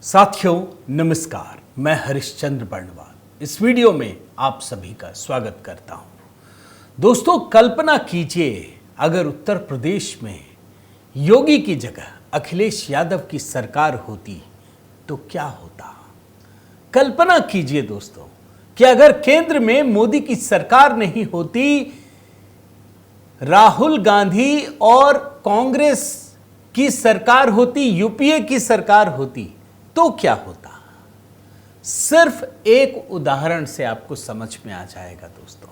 साथियों नमस्कार, मैं हरिश्चंद्र बर्णवाल इस वीडियो में आप सभी का स्वागत करता हूं। दोस्तों, कल्पना कीजिए अगर उत्तर प्रदेश में योगी की जगह अखिलेश यादव की सरकार होती तो क्या होता। कल्पना कीजिए दोस्तों कि अगर केंद्र में मोदी की सरकार नहीं होती, राहुल गांधी और कांग्रेस की सरकार होती, यूपीए की सरकार होती तो क्या होता। सिर्फ एक उदाहरण से आपको समझ में आ जाएगा दोस्तों।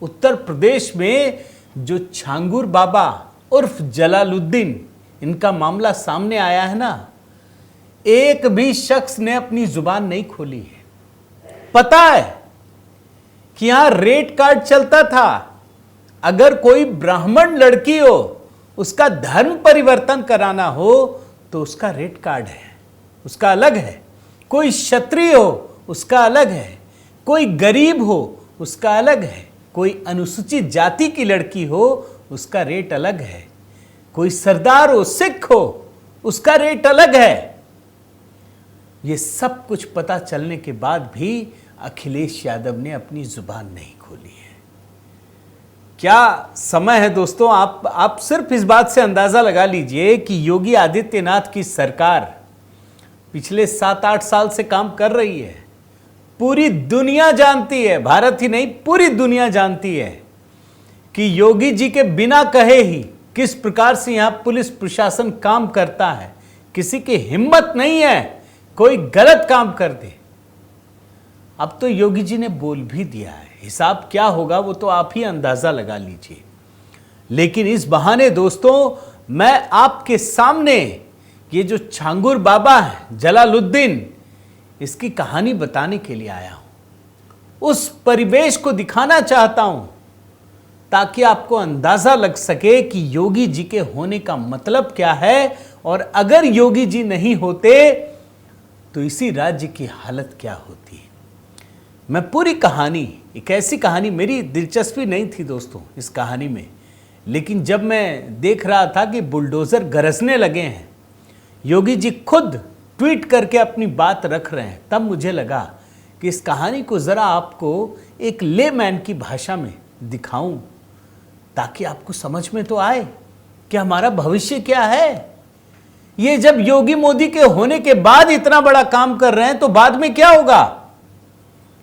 उत्तर प्रदेश में जो छांगुर बाबा उर्फ जलालुद्दीन, इनका मामला सामने आया है ना, एक भी शख्स ने अपनी जुबान नहीं खोली है। पता है कि यहां रेट कार्ड चलता था। अगर कोई ब्राह्मण लड़की हो, उसका धर्म परिवर्तन कराना हो तो उसका रेट कार्ड है, उसका अलग है। कोई क्षत्रिय हो उसका अलग है, कोई गरीब हो उसका अलग है, कोई अनुसूचित जाति की लड़की हो उसका रेट अलग है, कोई सरदार हो, सिख हो, उसका रेट अलग है। ये सब कुछ पता चलने के बाद भी अखिलेश यादव ने अपनी जुबान नहीं खोली है। क्या समय है दोस्तों। आप सिर्फ इस बात से अंदाजा लगा लीजिए कि योगी आदित्यनाथ की सरकार पिछले 7-8 साल से काम कर रही है। पूरी दुनिया जानती है, भारत ही नहीं पूरी दुनिया जानती है कि योगी जी के बिना कहे ही किस प्रकार से यहां पुलिस प्रशासन काम करता है। किसी की हिम्मत नहीं है कोई गलत काम कर दे। अब तो योगी जी ने बोल भी दिया है, हिसाब क्या होगा वो तो आप ही अंदाजा लगा लीजिए। लेकिन इस बहाने दोस्तों मैं आपके सामने ये जो छांगुर बाबा है जलालुद्दीन, इसकी कहानी बताने के लिए आया हूं। उस परिवेश को दिखाना चाहता हूं ताकि आपको अंदाजा लग सके कि योगी जी के होने का मतलब क्या है, और अगर योगी जी नहीं होते तो इसी राज्य की हालत क्या होती। मैं पूरी कहानी, एक ऐसी कहानी, मेरी दिलचस्पी नहीं थी दोस्तों इस कहानी में, लेकिन जब मैं देख रहा था कि बुलडोजर गरजने लगे हैं, योगी जी खुद ट्वीट करके अपनी बात रख रहे हैं, तब मुझे लगा कि इस कहानी को ज़रा आपको एक लेमैन की भाषा में दिखाऊं ताकि आपको समझ में तो आए कि हमारा भविष्य क्या है। ये जब योगी मोदी के होने के बाद इतना बड़ा काम कर रहे हैं तो बाद में क्या होगा।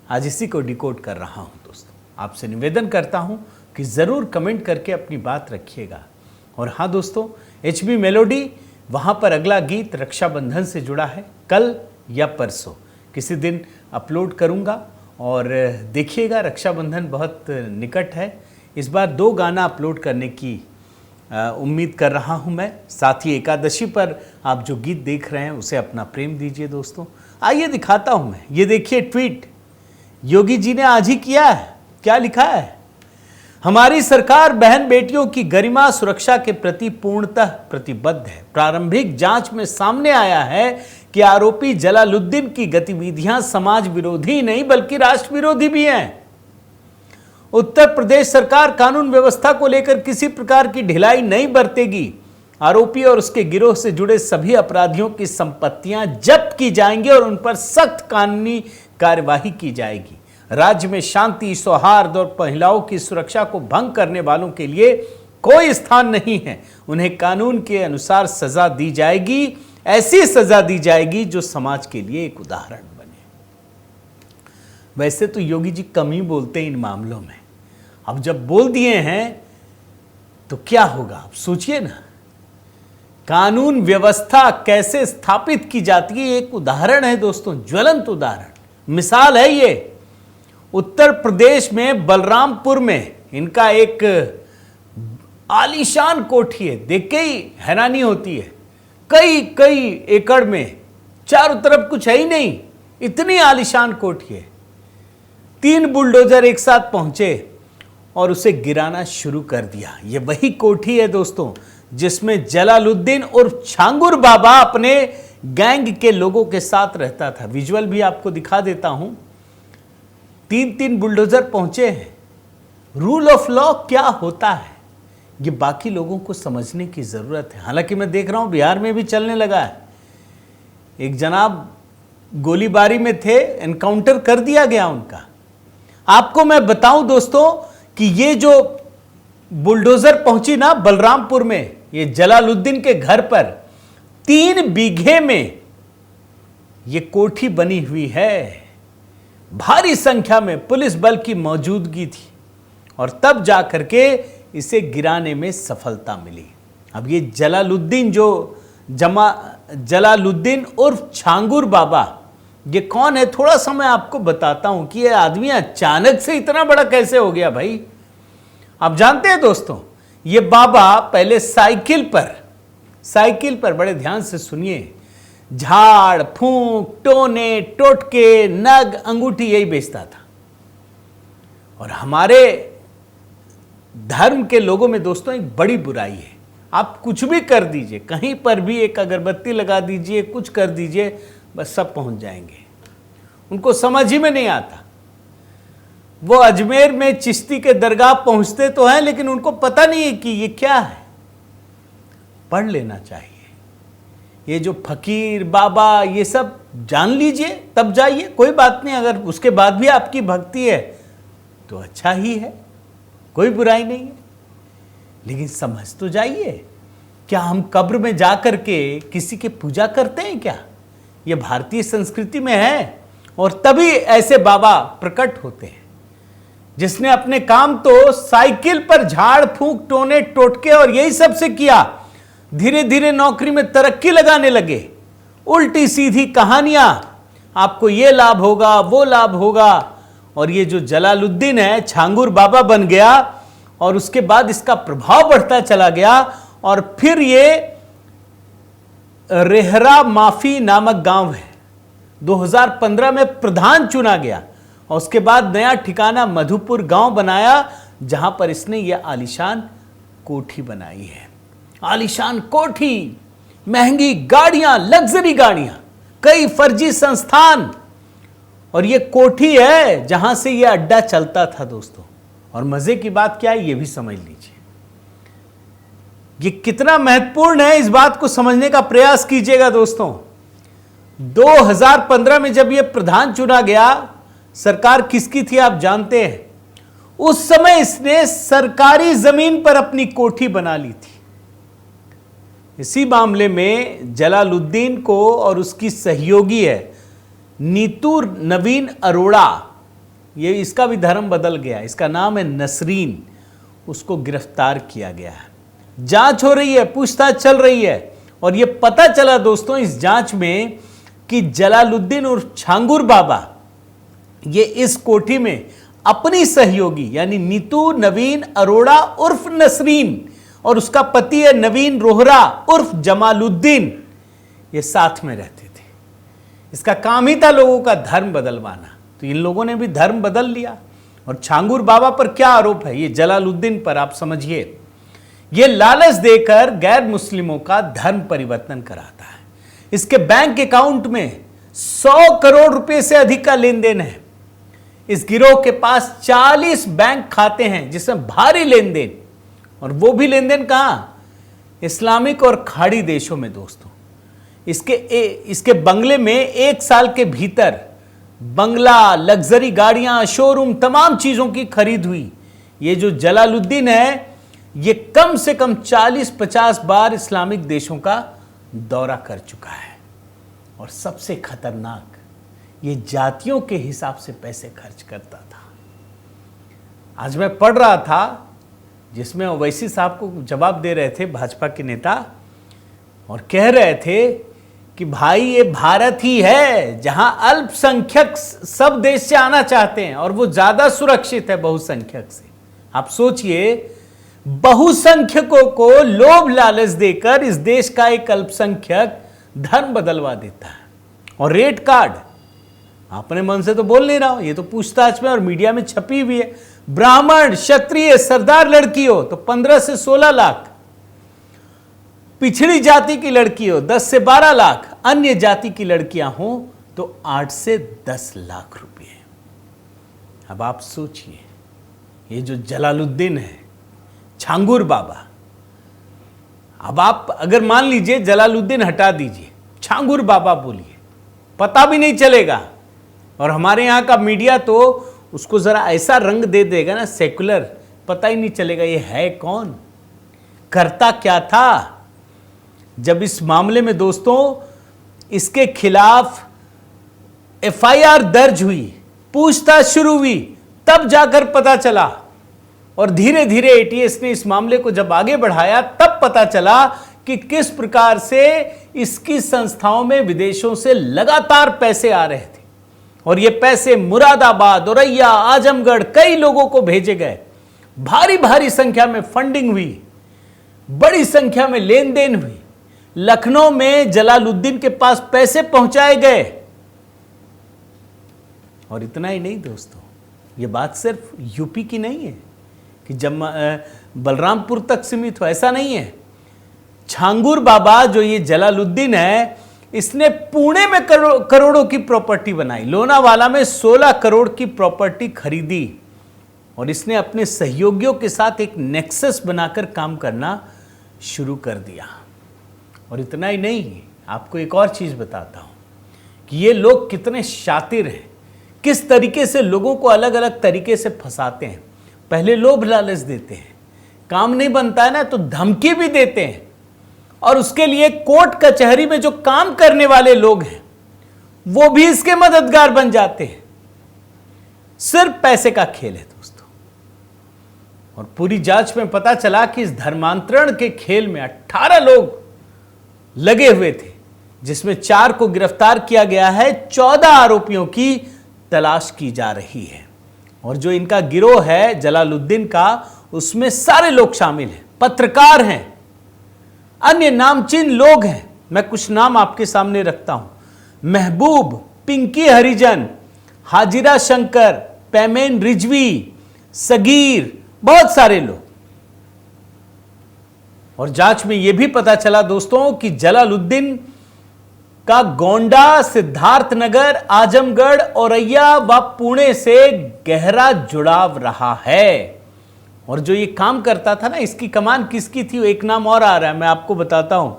आज इसी को डिकोड कर रहा हूं दोस्तों। आपसे निवेदन करता हूं कि ज़रूर कमेंट करके अपनी बात रखिएगा। और हाँ दोस्तों, HB मेलोडी, वहाँ पर अगला गीत रक्षाबंधन से जुड़ा है। कल या परसों किसी दिन अपलोड करूँगा और देखिएगा, रक्षाबंधन बहुत निकट है। इस बार 2 गाना अपलोड करने की उम्मीद कर रहा हूँ मैं। साथ ही एकादशी पर आप जो गीत देख रहे हैं उसे अपना प्रेम दीजिए दोस्तों। आइए दिखाता हूँ मैं। ये देखिए ट्वीट योगी जी ने आज ही किया है। क्या लिखा है। हमारी सरकार बहन बेटियों की गरिमा सुरक्षा के प्रति पूर्णतः प्रतिबद्ध है। प्रारंभिक जांच में सामने आया है कि आरोपी जलालुद्दीन की गतिविधियां समाज विरोधी नहीं बल्कि राष्ट्र विरोधी भी हैं। उत्तर प्रदेश सरकार कानून व्यवस्था को लेकर किसी प्रकार की ढिलाई नहीं बरतेगी। आरोपी और उसके गिरोह से जुड़े सभी अपराधियों की संपत्तियां जब्त की जाएंगी और उन पर सख्त कानूनी कार्यवाही की जाएगी। राज्य में शांति, सौहार्द और महिलाओं की सुरक्षा को भंग करने वालों के लिए कोई स्थान नहीं है। उन्हें कानून के अनुसार सजा दी जाएगी, ऐसी सजा दी जाएगी जो समाज के लिए एक उदाहरण बने। वैसे तो योगी जी कम ही बोलते हैं इन मामलों में, अब जब बोल दिए हैं तो क्या होगा आप सोचिए ना। कानून व्यवस्था कैसे स्थापित की जाती है, एक उदाहरण है दोस्तों, ज्वलंत उदाहरण, मिसाल है ये। उत्तर प्रदेश में बलरामपुर में इनका एक आलीशान कोठी है, देख के ही हैरानी होती है। कई कई एकड़ में, चारों तरफ कुछ है ही नहीं, इतनी आलीशान कोठी है। 3 बुलडोजर एक साथ पहुंचे और उसे गिराना शुरू कर दिया। यह वही कोठी है दोस्तों जिसमें जलालुद्दीन और छांगुर बाबा अपने गैंग के लोगों के साथ रहता था। विजुअल भी आपको दिखा देता हूं। 3 बुलडोजर पहुंचे हैं। रूल ऑफ लॉ क्या होता है ये बाकी लोगों को समझने की जरूरत है। हालांकि मैं देख रहा हूं बिहार में भी चलने लगा है। एक जनाब गोलीबारी में थे, एनकाउंटर कर दिया गया उनका। आपको मैं बताऊं दोस्तों कि ये जो बुलडोजर पहुंची ना बलरामपुर में, ये जलालुद्दीन के घर पर 3 बीघे में ये कोठी बनी हुई है। भारी संख्या में पुलिस बल की मौजूदगी थी और तब जाकर के इसे गिराने में सफलता मिली। अब ये जलालुद्दीन उर्फ छांगुर बाबा, ये कौन है? थोड़ा सा मैं आपको बताता हूं कि ये आदमी अचानक से इतना बड़ा कैसे हो गया भाई। आप जानते हैं दोस्तों, ये बाबा पहले साइकिल पर बड़े ध्यान से सुनिए, झाड़ फूंक, टोने, टोटके, नग, अंगूठी यही बेचता था। और हमारे धर्म के लोगों में दोस्तों एक बड़ी बुराई है, आप कुछ भी कर दीजिए, कहीं पर भी एक अगरबत्ती लगा दीजिए, कुछ कर दीजिए, बस सब पहुंच जाएंगे। उनको समझ ही में नहीं आता। वो अजमेर में चिश्ती के दरगाह पहुंचते तो हैं, लेकिन उनको पता नहीं है कि ये क्या है। पढ़ लेना चाहिए। ये जो फकीर बाबा ये सब जान लीजिए, तब जाइए, कोई बात नहीं। अगर उसके बाद भी आपकी भक्ति है तो अच्छा ही है, कोई बुराई नहीं है, लेकिन समझ तो जाइए। क्या हम कब्र में जाकर के किसी की पूजा करते हैं क्या? ये भारतीय संस्कृति में है। और तभी ऐसे बाबा प्रकट होते हैं, जिसने अपने काम तो साइकिल पर झाड़ फूंक, टोने टोटके और यही सब से किया। धीरे धीरे नौकरी में तरक्की लगाने लगे, उल्टी सीधी कहानियां, आपको ये लाभ होगा, वो लाभ होगा। और ये जो जलालुद्दीन है, छांगुर बाबा बन गया और उसके बाद इसका प्रभाव बढ़ता चला गया। और फिर ये रेहरा माफी नामक गांव है, 2015 में प्रधान चुना गया और उसके बाद नया ठिकाना मधुपुर गांव बनाया, जहां पर इसने यह आलीशान कोठी बनाई है। आलीशान कोठी, महंगी गाड़ियां, लग्जरी गाड़ियां, कई फर्जी संस्थान, और यह कोठी है जहां से यह अड्डा चलता था दोस्तों। और मजे की बात क्या है, यह भी समझ लीजिए। यह कितना महत्वपूर्ण है, इस बात को समझने का प्रयास कीजिएगा दोस्तों। 2015 में जब यह प्रधान चुना गया, सरकार किसकी थी आप जानते हैं? उस समय इसने सरकारी जमीन पर अपनी कोठी बना ली थी। इसी मामले में जलालुद्दीन को और उसकी सहयोगी है नीतू नवीन अरोड़ा, ये इसका भी धर्म बदल गया, इसका नाम है नसरीन, उसको गिरफ्तार किया गया है। जांच हो रही है, पूछताछ चल रही है। और यह पता चला दोस्तों इस जांच में कि जलालुद्दीन उर्फ छांगुर बाबा ये इस कोठी में अपनी सहयोगी यानी नीतू नवीन अरोड़ा उर्फ नसरीन और उसका पति है नवीन रोहरा उर्फ जमालुद्दीन, ये साथ में रहते थे। इसका काम ही था लोगों का धर्म बदलवाना। तो इन लोगों ने भी धर्म बदल लिया। और छांगुर बाबा पर क्या आरोप है? ये जलालुद्दीन पर आप समझिए, ये लालच देकर गैर मुस्लिमों का धर्म परिवर्तन कराता है। इसके बैंक अकाउंट में 100 करोड़ रुपए से अधिक का लेन देन है। इस गिरोह के पास 40 बैंक खाते हैं जिसमें भारी लेन देन, और वो भी लेन देन कहां? इस्लामिक और खाड़ी देशों में दोस्तों। इसके बंगले में 1 साल के भीतर बंगला, लग्जरी गाड़ियां, शोरूम, तमाम चीजों की खरीद हुई। ये जो जलालुद्दीन है ये कम से कम 40-50 बार इस्लामिक देशों का दौरा कर चुका है। और सबसे खतरनाक, ये जातियों के हिसाब से पैसे खर्च करता था। आज मैं पढ़ रहा था जिसमें ओवैसी साहब को जवाब दे रहे थे भाजपा के नेता, और कह रहे थे कि भाई ये भारत ही है जहां अल्पसंख्यक सब देश से आना चाहते हैं और वो ज्यादा सुरक्षित है बहुसंख्यक से। आप सोचिए, बहुसंख्यकों को लोभ लालच देकर इस देश का एक अल्पसंख्यक धर्म बदलवा देता है। और रेड कार्ड, अपने मन से तो बोल नहीं रहा हूं, ये तो पूछताछ में और मीडिया में छपी हुई है। ब्राह्मण, क्षत्रिय, सरदार लड़की हो तो 15 से 16 लाख, पिछड़ी जाति की लड़की हो 10 से 12 लाख, अन्य जाति की लड़कियां हो तो 8 से 10 लाख रुपए। अब आप सोचिए, ये जो जलालुद्दीन है, छांगुर बाबा, अब आप अगर मान लीजिए जलालुद्दीन हटा दीजिए, छांगुर बाबा बोलिए, पता भी नहीं चलेगा। और हमारे यहाँ का मीडिया तो उसको जरा ऐसा रंग दे देगा ना, सेकुलर, पता ही नहीं चलेगा ये है कौन, करता क्या था। जब इस मामले में दोस्तों इसके खिलाफ एफआईआर दर्ज हुई, पूछताछ शुरू हुई, तब जाकर पता चला। और धीरे धीरे एटीएस ने इस मामले को जब आगे बढ़ाया, तब पता चला कि किस प्रकार से इसकी संस्थाओं में विदेशों से लगातार पैसे आ रहे थे। और ये पैसे मुरादाबाद, औरैया, आजमगढ़ कई लोगों को भेजे गए। भारी भारी संख्या में फंडिंग हुई, बड़ी संख्या में लेन देन हुई। लखनऊ में जलालुद्दीन के पास पैसे पहुंचाए गए। और इतना ही नहीं दोस्तों, ये बात सिर्फ यूपी की नहीं है कि जब बलरामपुर तक सीमित हो, ऐसा नहीं है। छांगुर बाबा जो ये जलालुद्दीन है, इसने पुणे में करोड़ों की प्रॉपर्टी बनाई, लोनावाला में 16 करोड़ की प्रॉपर्टी खरीदी। और इसने अपने सहयोगियों के साथ एक नेक्सस बनाकर काम करना शुरू कर दिया। और इतना ही नहीं, आपको एक और चीज बताता हूं कि ये लोग कितने शातिर हैं, किस तरीके से लोगों को अलग अलग तरीके से फंसाते हैं। पहले लोभ लालच देते हैं, काम नहीं बनता है ना तो धमकी भी देते हैं। और उसके लिए कोर्ट कचहरी में जो काम करने वाले लोग हैं वो भी इसके मददगार बन जाते हैं। सिर्फ पैसे का खेल है दोस्तों। और पूरी जांच में पता चला कि इस धर्मांतरण के खेल में 18 लोग लगे हुए थे, जिसमें 4 को गिरफ्तार किया गया है। 14 आरोपियों की तलाश की जा रही है। और जो इनका गिरोह है जलालुद्दीन का, उसमें सारे लोग शामिल हैं, पत्रकार हैं, अन्य नामचीन लोग हैं। मैं कुछ नाम आपके सामने रखता हूं। महबूब, पिंकी हरिजन, हाजिरा शंकर, पैमेन रिजवी, सगीर, बहुत सारे लोग। और जांच में यह भी पता चला दोस्तों कि जलालुद्दीन का गोंडा, सिद्धार्थनगर, आजमगढ़, औरैया व पुणे से गहरा जुड़ाव रहा है। और जो ये काम करता था ना, इसकी कमान किसकी थी, एक नाम और आ रहा है, मैं आपको बताता हूं।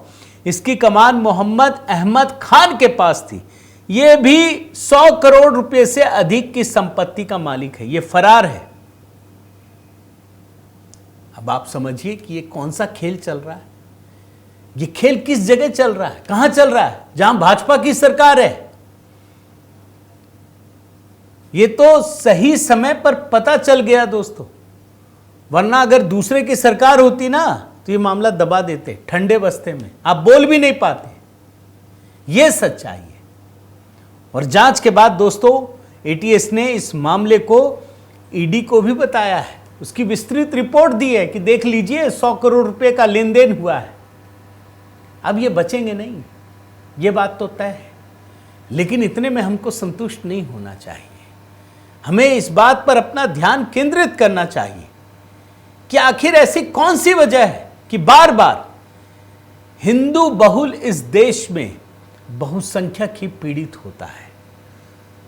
इसकी कमान मोहम्मद अहमद खान के पास थी। ये भी 100 करोड़ रुपए से अधिक की संपत्ति का मालिक है। ये फरार है। अब आप समझिए कि ये कौन सा खेल चल रहा है। ये खेल किस जगह चल रहा है, कहां चल रहा है, जहां भाजपा की सरकार है। ये तो सही समय पर पता चल गया दोस्तों, वरना अगर दूसरे की सरकार होती ना तो ये मामला दबा देते ठंडे बस्ते में, आप बोल भी नहीं पाते। ये सच्चाई है। और जांच के बाद दोस्तों एटीएस ने इस मामले को ईडी को भी बताया है, उसकी विस्तृत रिपोर्ट दी है कि देख लीजिए 100 करोड़ रुपए का लेन देन हुआ है। अब ये बचेंगे नहीं, ये बात तो तय है। लेकिन इतने में हमको संतुष्ट नहीं होना चाहिए। हमें इस बात पर अपना ध्यान केंद्रित करना चाहिए कि आखिर ऐसी कौन सी वजह है कि बार बार हिंदू बहुल इस देश में बहुसंख्यक ही पीड़ित होता है।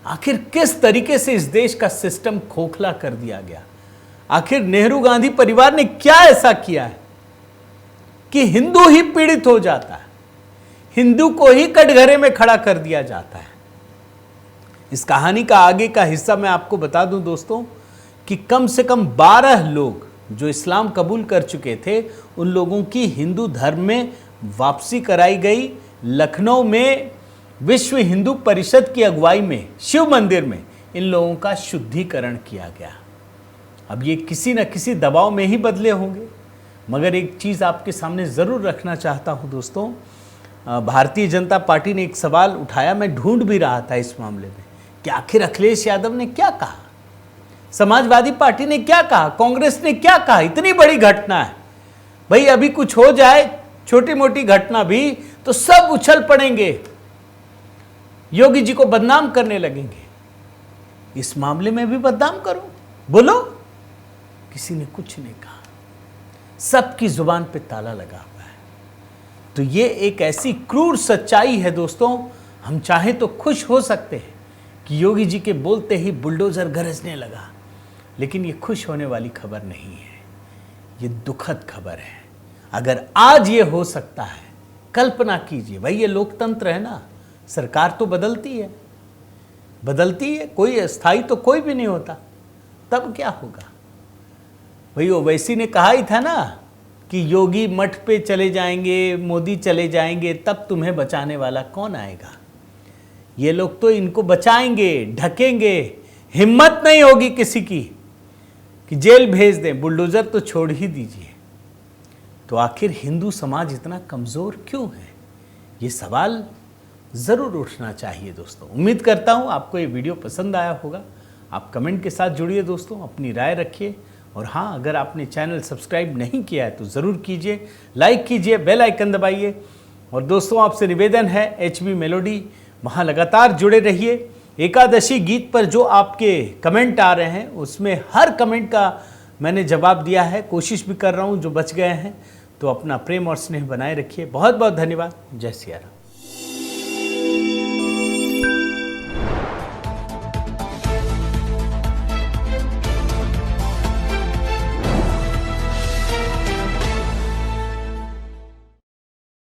आखिर किस तरीके से इस देश का सिस्टम खोखला कर दिया गया। आखिर नेहरू गांधी परिवार ने क्या ऐसा किया है कि हिंदू ही पीड़ित हो जाता है, हिंदू को ही कटघरे में खड़ा कर दिया जाता है। इस कहानी का आगे का हिस्सा मैं आपको बता दूं दोस्तों कि कम से कम 12 लोग जो इस्लाम कबूल कर चुके थे, उन लोगों की हिंदू धर्म में वापसी कराई गई। लखनऊ में विश्व हिंदू परिषद की अगुवाई में शिव मंदिर में इन लोगों का शुद्धिकरण किया गया। अब ये किसी न किसी दबाव में ही बदले होंगे। मगर एक चीज़ आपके सामने ज़रूर रखना चाहता हूँ दोस्तों, भारतीय जनता पार्टी ने एक सवाल उठाया, मैं ढूंढ भी रहा था इस मामले में कि आखिर अखिलेश यादव ने क्या कहा, समाजवादी पार्टी ने क्या कहा, कांग्रेस ने क्या कहा। इतनी बड़ी घटना है भाई, अभी कुछ हो जाए छोटी मोटी घटना भी तो सब उछल पड़ेंगे, योगी जी को बदनाम करने लगेंगे। इस मामले में भी बदनाम करो, बोलो। किसी ने कुछ नहीं कहा, सबकी जुबान पे ताला लगा हुआ है। तो ये एक ऐसी क्रूर सच्चाई है दोस्तों। हम चाहे तो खुश हो सकते हैं कि योगी जी के बोलते ही बुलडोजर गरजने लगा, लेकिन ये खुश होने वाली खबर नहीं है, ये दुखद खबर है। अगर आज ये हो सकता है, कल्पना कीजिए भाई, ये लोकतंत्र है ना, सरकार तो बदलती है, कोई अस्थाई तो कोई भी नहीं होता। तब क्या होगा? भाई ओवैसी ने कहा ही था ना कि योगी मठ पे चले जाएंगे, मोदी चले जाएंगे, तब तुम्हें बचाने वाला कौन आएगा? ये लोग तो इनको बचाएंगे, ढकेंगे, हिम्मत नहीं होगी किसी की कि जेल भेज दें, बुलडोजर तो छोड़ ही दीजिए। तो आखिर हिंदू समाज इतना कमज़ोर क्यों है? ये सवाल ज़रूर उठना चाहिए दोस्तों। उम्मीद करता हूँ आपको ये वीडियो पसंद आया होगा। आप कमेंट के साथ जुड़िए दोस्तों, अपनी राय रखिए। और हाँ, अगर आपने चैनल सब्सक्राइब नहीं किया है तो ज़रूर कीजिए, लाइक कीजिए, बेल आइकन दबाइए। और दोस्तों आपसे निवेदन है, HB मेलोडी वहाँ लगातार जुड़े रहिए। एकादशी गीत पर जो आपके कमेंट आ रहे हैं उसमें हर कमेंट का मैंने जवाब दिया है, कोशिश भी कर रहा हूँ जो बच गए हैं। तो अपना प्रेम और स्नेह बनाए रखिए। बहुत बहुत धन्यवाद। जय सिया राम।